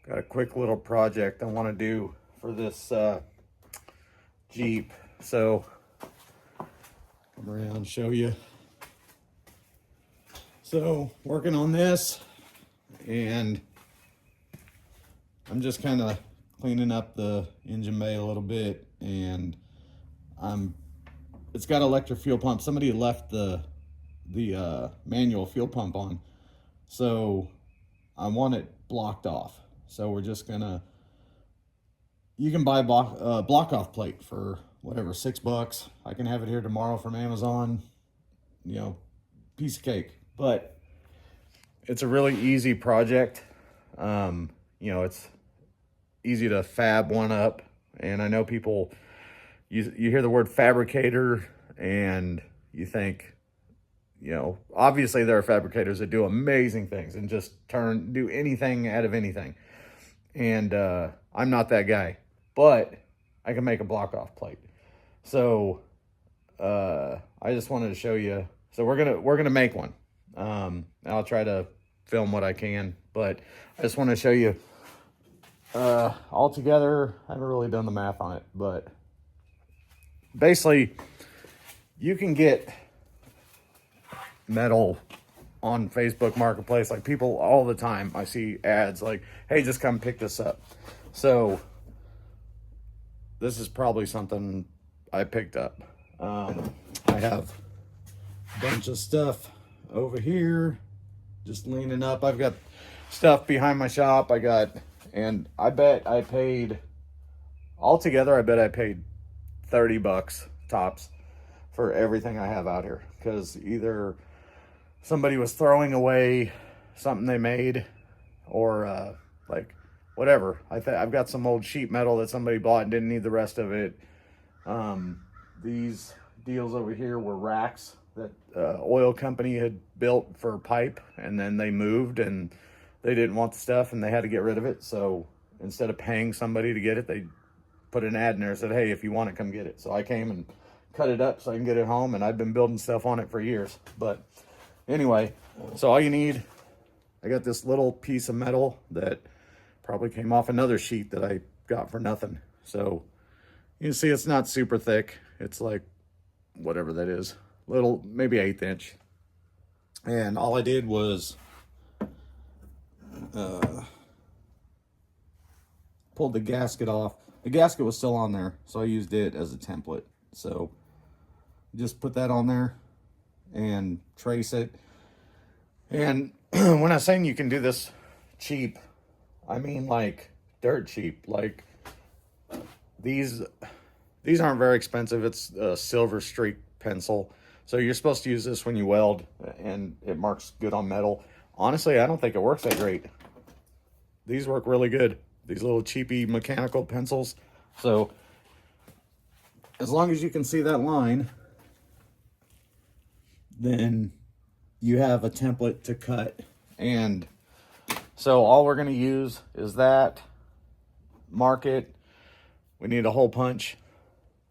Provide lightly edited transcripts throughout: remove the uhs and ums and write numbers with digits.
Got a quick little project I want to do for this Jeep. So come around, show you. So working on this, and I'm just kind of cleaning up the engine bay a little bit, and it's got electric fuel pump. Somebody left the manual fuel pump on, so I want it blocked off. So we're just gonna, you can buy block off plate for whatever, $6. I can have it here tomorrow from Amazon, you know, piece of cake. But it's a really easy project. You know, it's easy to fab one up. And I know people, you hear the word fabricator and you think, you know, obviously there are fabricators that do amazing things and just do anything out of anything. And I'm not that guy, but I can make a block off plate. So I just wanted to show you. So we're gonna make one. I'll try to film what I can, but I just want to show you. All together, I haven't really done the math on it, but basically you can get metal on Facebook Marketplace. Like, people all the time, I see ads like, hey, just come pick this up. So this is probably something I picked up. I have a bunch of stuff over here just leaning up. I've got stuff behind my shop. And I bet I paid, altogether, I bet I paid $30 tops for everything I have out here. Because either somebody was throwing away something they made, or like whatever. I've got some old sheet metal that somebody bought and didn't need the rest of it. These deals over here were racks that oil company had built for pipe, and then they moved and they didn't want the stuff and they had to get rid of it. So instead of paying somebody to get it, they put an ad in there and said, hey, if you want it, come get it. So I came and cut it up so I can get it home, and I've been building stuff on it for years. But anyway, so all you need, I got this little piece of metal that probably came off another sheet that I got for nothing. So you can see it's not super thick. It's like whatever that is, little, maybe 1/8 inch. And all I did was pulled the gasket off. The gasket was still on there, so I used it as a template. So just put that on there and trace it. And when I'm saying you can do this cheap, I mean like dirt cheap. Like these aren't very expensive. It's a silver streak pencil. So you're supposed to use this when you weld, and it marks good on metal. Honestly, I don't think it works that great. These work really good. These little cheapy mechanical pencils. So as long as you can see that line, then you have a template to cut. And so all we're going to use is that, mark it. We need a hole punch.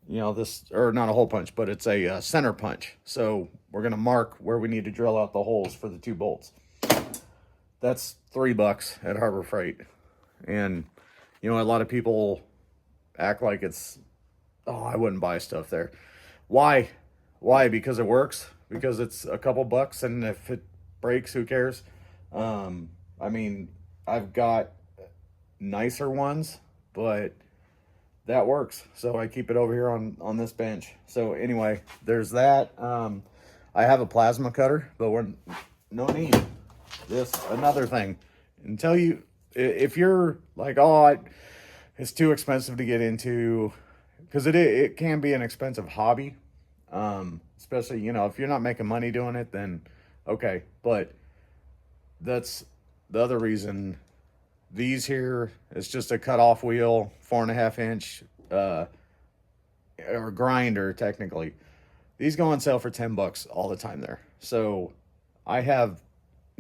You know, this, or not a hole punch, but it's a center punch. So we're going to mark where we need to drill out the holes for the 2 bolts. That's $3 at Harbor Freight. And, you know, a lot of people act like it's, oh, I wouldn't buy stuff there. Why? Because it works? Because it's a couple bucks, and if it breaks, who cares? I mean, I've got nicer ones, but that works. So I keep it over here on this bench. So anyway, there's that. I have a plasma cutter, but we're no need. This, another thing, until you, if you're like, oh, it's too expensive to get into, because it can be an expensive hobby, especially, you know, if you're not making money doing it, then okay. But that's the other reason. These here, it's just a cut-off wheel, 4.5 inch, or grinder technically. These go on sale for $10 all the time there. So I have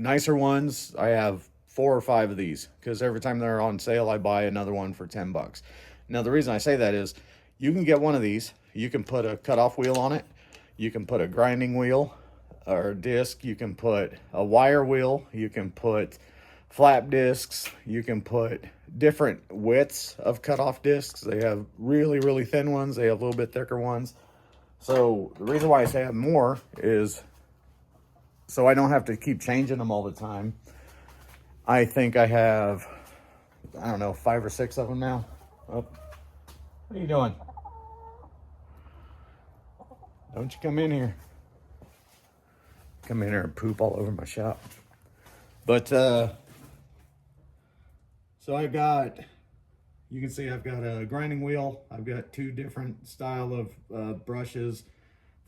nicer ones. I have 4 or 5 of these, because every time they're on sale, I buy another one for $10. Now, the reason I say that is you can get one of these. You can put a cutoff wheel on it. You can put a grinding wheel or disc. You can put a wire wheel. You can put flap discs. You can put different widths of cutoff discs. They have really, really thin ones. They have a little bit thicker ones. So the reason why I say I have more is so I don't have to keep changing them all the time. I think I have, I don't know, 5 or 6 of them now. Oh, what are you doing? Don't you come in here. Come in here and poop all over my shop. But, so I got, you can see I've got a grinding wheel. I've got 2 different style of brushes,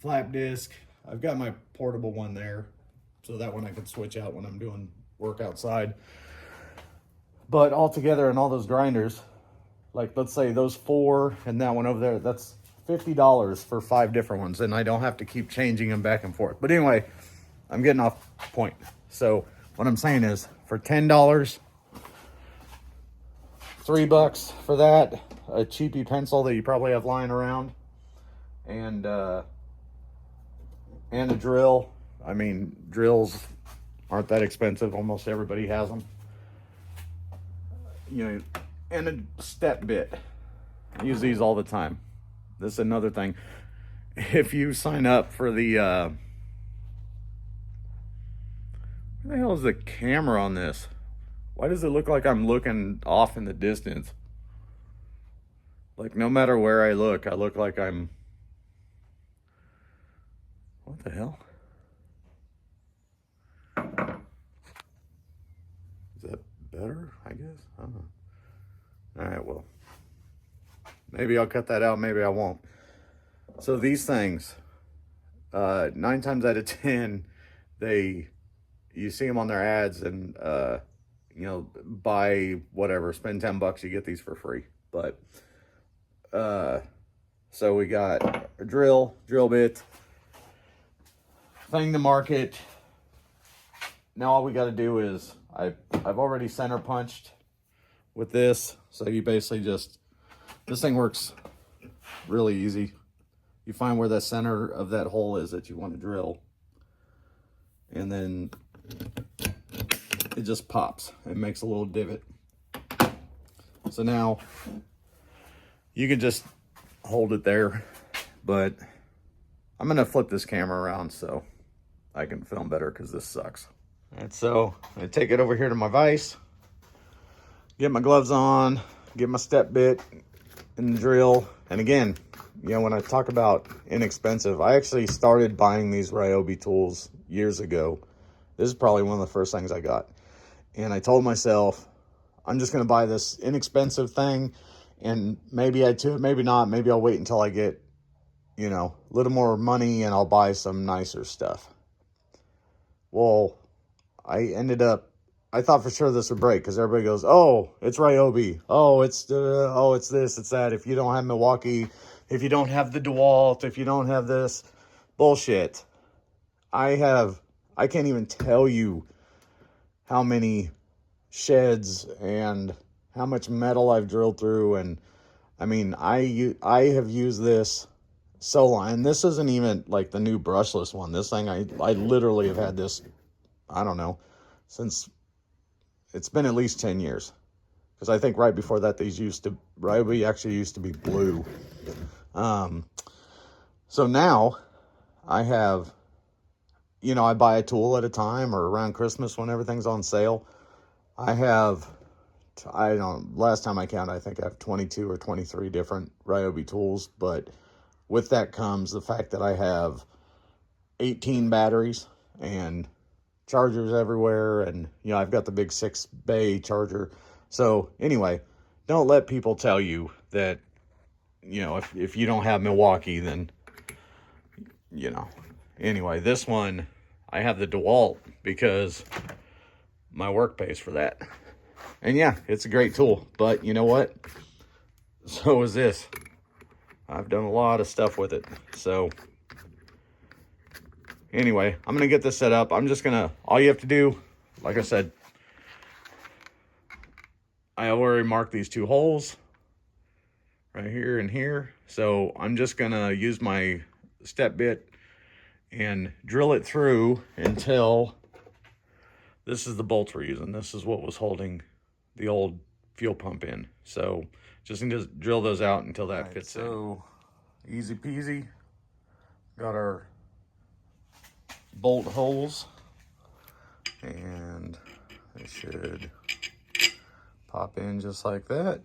flap disc. I've got my portable one there, so that one I can switch out when I'm doing work outside. But all together in all those grinders, like let's say those 4 and that one over there, that's $50 for 5 different ones, and I don't have to keep changing them back and forth. But anyway, I'm getting off point. So what I'm saying is, for $10, $3 for that, a cheapy pencil that you probably have lying around, and a drill. I mean, drills aren't that expensive. Almost everybody has them. You know, and a step bit. I use these all the time. This is another thing. If you sign up for the where the hell is the camera on this? Why does it look like I'm looking off in the distance? Like no matter where I look like I'm, what the hell? Is that better? I guess. I don't know. All right, well, maybe I'll cut that out. Maybe I won't. So these things, 9 times out of 10, you see them on their ads, and you know, buy whatever, spend $10, you get these for free. But so we got a drill bit, thing to market. Now all we got to do is I've already center punched with this, so you basically just, this thing works really easy. You find where the center of that hole is that you want to drill, and then it just pops. It makes a little divot. So now you can just hold it there, but I'm gonna flip this camera around so I can film better because this sucks. And so I take it over here to my vise, get my gloves on, get my step bit and the drill. And again, you know, when I talk about inexpensive, I actually started buying these Ryobi tools years ago. This is probably one of the first things I got. And I told myself, I'm just going to buy this inexpensive thing, and maybe add to it, maybe not. Maybe I'll wait until I get, you know, a little more money and I'll buy some nicer stuff. Well, I thought for sure this would break because everybody goes, oh, it's Ryobi. Oh, it's this, it's that. If you don't have Milwaukee, if you don't have the DeWalt, if you don't have this, bullshit. I can't even tell you how many sheds and how much metal I've drilled through. And I mean, I have used this so long, and this isn't even like the new brushless one. This thing, I literally have had this, I don't know, since it's been at least 10 years. Because I think right before that, Ryobi actually used to be blue. So now I have, you know, I buy a tool at a time, or around Christmas when everything's on sale. Last time I counted, I think I have 22 or 23 different Ryobi tools. But with that comes the fact that I have 18 batteries and chargers everywhere, and you know, I've got the big 6-bay charger. So anyway, don't let people tell you that, you know, if you don't have Milwaukee, then, you know. Anyway, this one, I have the DeWalt because my work pays for that. And yeah, it's a great tool, but you know what? So is this. I've done a lot of stuff with it. So anyway, I'm going to get this set up. All you have to do, like I said, I already marked these 2 holes right here and here. So I'm just going to use my step bit and drill it through until this is the bolts we're using. This is what was holding the old fuel pump in. So just need to drill those out until that fits in. So easy peasy. Got our bolt holes, and they should pop in just like that.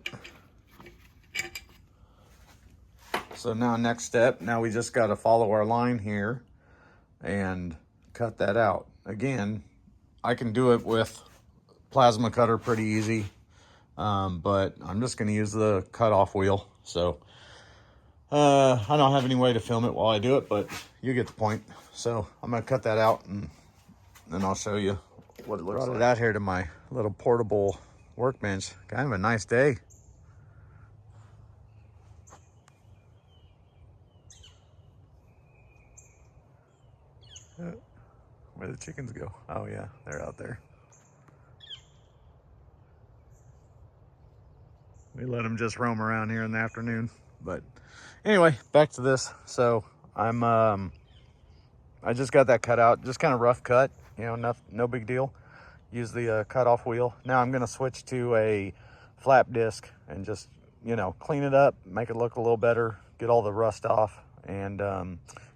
So now next step, now we just got to follow our line here and cut that out. Again, I can do it with plasma cutter pretty easy, but I'm just going to use the cutoff wheel. So I don't have any way to film it while I do it, but you get the point. So I'm going to cut that out, and then I'll show you what it looks like. Brought it out here to my little portable workbench. Kind of a nice day. Where the chickens go? Oh yeah, they're out there. We let them just roam around here in the afternoon. But anyway, back to this. So I just got that cut out, just kind of rough cut, you know, no big deal. Use the cutoff wheel. Now I'm gonna switch to a flap disc and just, you know, clean it up, make it look a little better, get all the rust off. And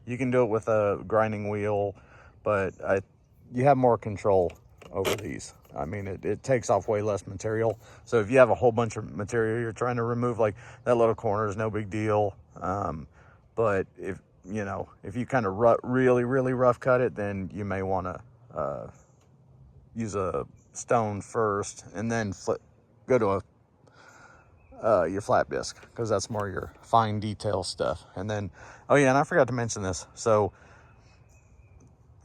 you can do it with a grinding wheel, but you have more control over these. I mean, it takes off way less material. So if you have a whole bunch of material you're trying to remove, like that little corner is no big deal. But if you kind of really rough cut it, then you may want to use a stone first and then go to your flap disc, because that's more your fine detail stuff. And then, oh yeah, and I forgot to mention this. So,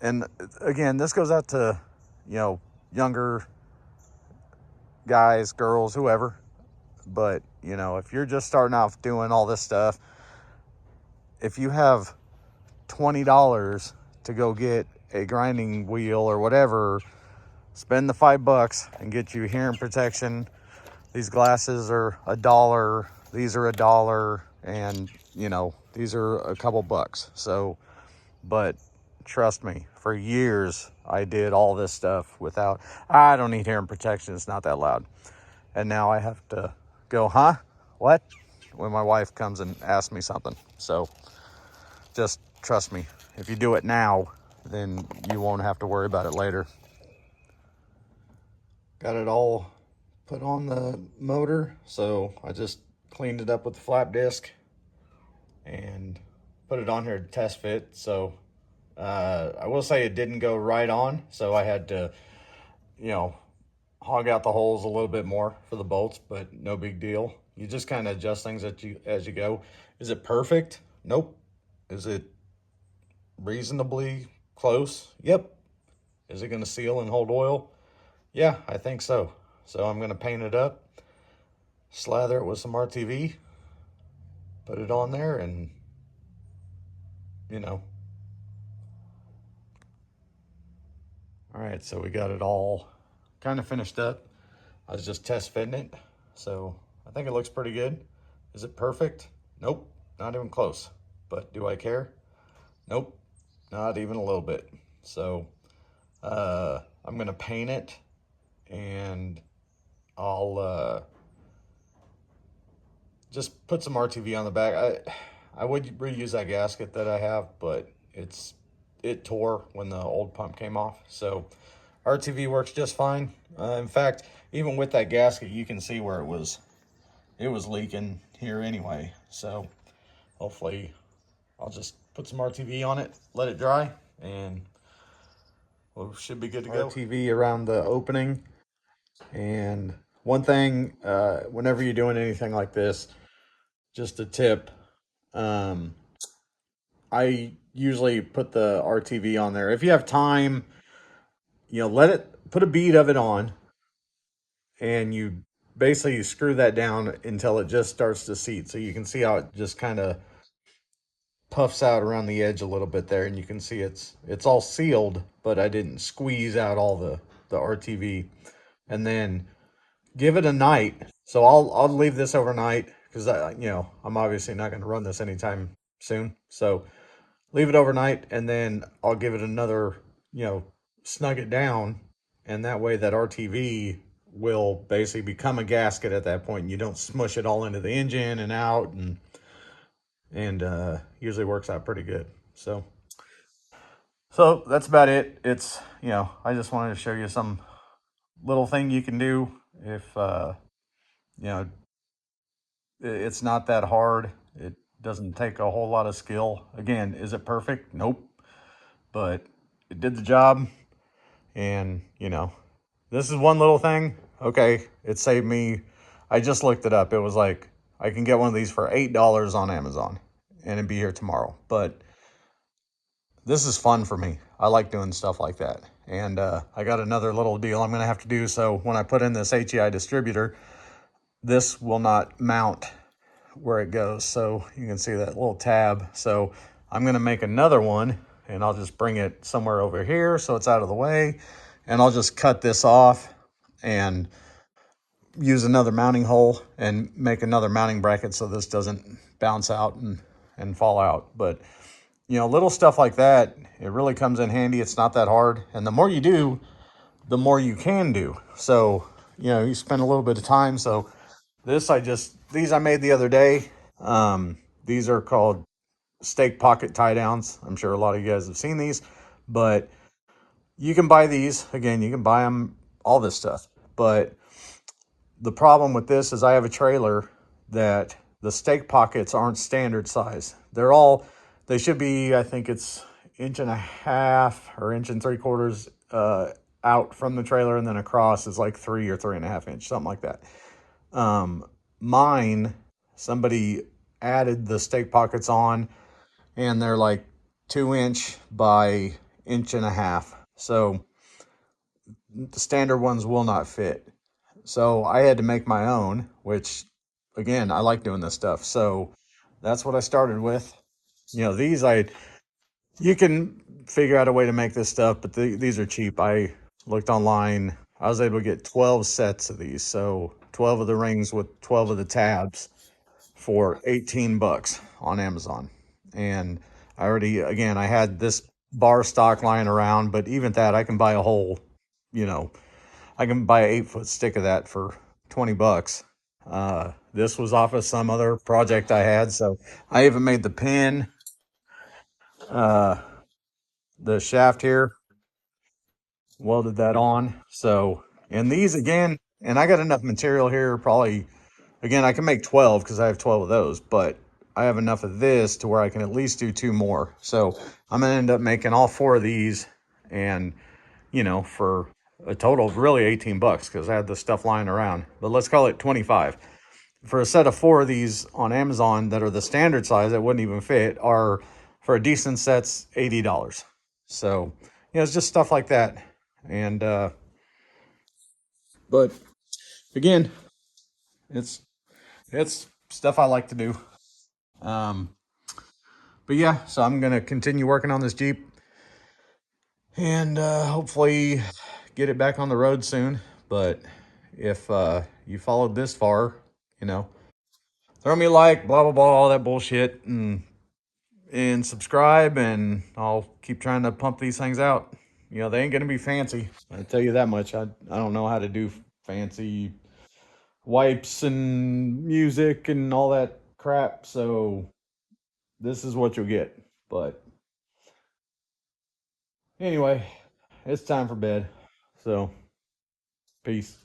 and again, this goes out to, you know, younger guys, girls, whoever. But, you know, if you're just starting off doing all this stuff, if you have $20 to go get a grinding wheel or whatever, spend the $5 and get you hearing protection. These glasses are $1. These are $1, and you know, these are a couple bucks. So, but trust me, for years I did all this stuff without. I don't need hearing protection. It's not that loud. And now I have to go, huh? What? When my wife comes and asks me something. So just trust me. If you do it now, then you won't have to worry about it later. Got it all put on the motor, so I just cleaned it up with the flap disc and put it on here to test fit. So I will say it didn't go right on, so I had to, you know, hog out the holes a little bit more for the bolts, but no big deal. You just kind of adjust things as you go. Is it perfect? Nope. Is it reasonably close? Yep. Is it going to seal and hold oil? Yeah, I think so. So I'm going to paint it up, slather it with some RTV, put it on there, and, you know. All right, so we got it all kind of finished up. I was just test fitting it, so I think it looks pretty good. Is it perfect? Nope, not even close. But do I care? Nope, not even a little bit. So I'm going to paint it, and I'll just put some RTV on the back. I would reuse that gasket that I have, but it tore when the old pump came off. So RTV works just fine. In fact, even with that gasket, you can see where it was leaking here anyway. So hopefully I'll just put some RTV on it, let it dry, and we should be good to go. RTV around the opening. And one thing, whenever you're doing anything like this, just a tip, I usually put the RTV on there. If you have time, you know, put a bead of it on, and you basically screw that down until it just starts to seat. So you can see how it just kind of puffs out around the edge a little bit there, and you can see it's all sealed, but I didn't squeeze out all the RTV. And then give it a night. So I'll leave this overnight, because I'm obviously not going to run this anytime soon. So leave it overnight, and then I'll give it another, snug it down, and that way that RTV will basically become a gasket at that point. You don't smush it all into the engine and out, and usually works out pretty good. So that's about it. It's, I just wanted to show you some little thing you can do if you know it's not that hard. It doesn't take a whole lot of skill. Again, is it perfect? Nope. But it did the job. And, this is one little thing. Okay, it saved me. I just looked it up. It was like, I can get one of these for $8 on Amazon and it'd be here tomorrow. But this is fun for me. I like doing stuff like that. And I got another little deal I'm going to have to do. So when I put in this HEI distributor, this will not mount where it goes. So you can see that little tab. So I'm going to make another one and I'll just bring it somewhere over here so it's out of the way. And I'll just cut this off and use another mounting hole and make another mounting bracket so this doesn't bounce out and fall out. But, little stuff like that, it really comes in handy. It's not that hard. And the more you do, the more you can do. So, you spend a little bit of time. So these I made the other day. These are called stake pocket tie downs. I'm sure a lot of you guys have seen these, but you can buy these. Again, you can buy them, all this stuff. But the problem with this is I have a trailer that the stake pockets aren't standard size. They should be, I think it's inch and a half or inch and three quarters out from the trailer, and then across is like 3 or 3.5 inch, something like that. Mine, somebody added the stake pockets on, and they're like 2 inch by inch and a half. So the standard ones will not fit. So I had to make my own, which again, I like doing this stuff. So that's what I started with. These you can figure out a way to make this stuff, but these are cheap. I looked online. I was able to get 12 sets of these. So 12 of the rings with 12 of the tabs for 18 bucks on Amazon. And I had this bar stock lying around, but even that, I can buy a whole, you know, I can buy an 8 foot stick of that for 20 bucks. This was off of some other project I had. So I even made the pin, uh, the shaft here, welded that on. So, and these again, and I got enough material here, probably, again, I can make 12 because I have 12 of those, but I have enough of this to where I can at least do two more. So I'm going to end up making all four of these, and, for a total of really 18 bucks because I had the stuff lying around, but let's call it 25. For a set of four of these on Amazon that are the standard size that wouldn't even fit, are for a decent set's $80. So, it's just stuff like that. And, but again, it's, it's stuff I like to do. Um, but yeah, so I'm going to continue working on this Jeep and, hopefully get it back on the road soon. But if, you followed this far, you know, throw me a like, blah, blah, blah, all that bullshit, and subscribe, and I'll keep trying to pump these things out. They ain't gonna be fancy. I tell you that much. I don't know how to do fancy wipes and music and all that crap. So this is what you'll get. But anyway, it's time for bed. So peace.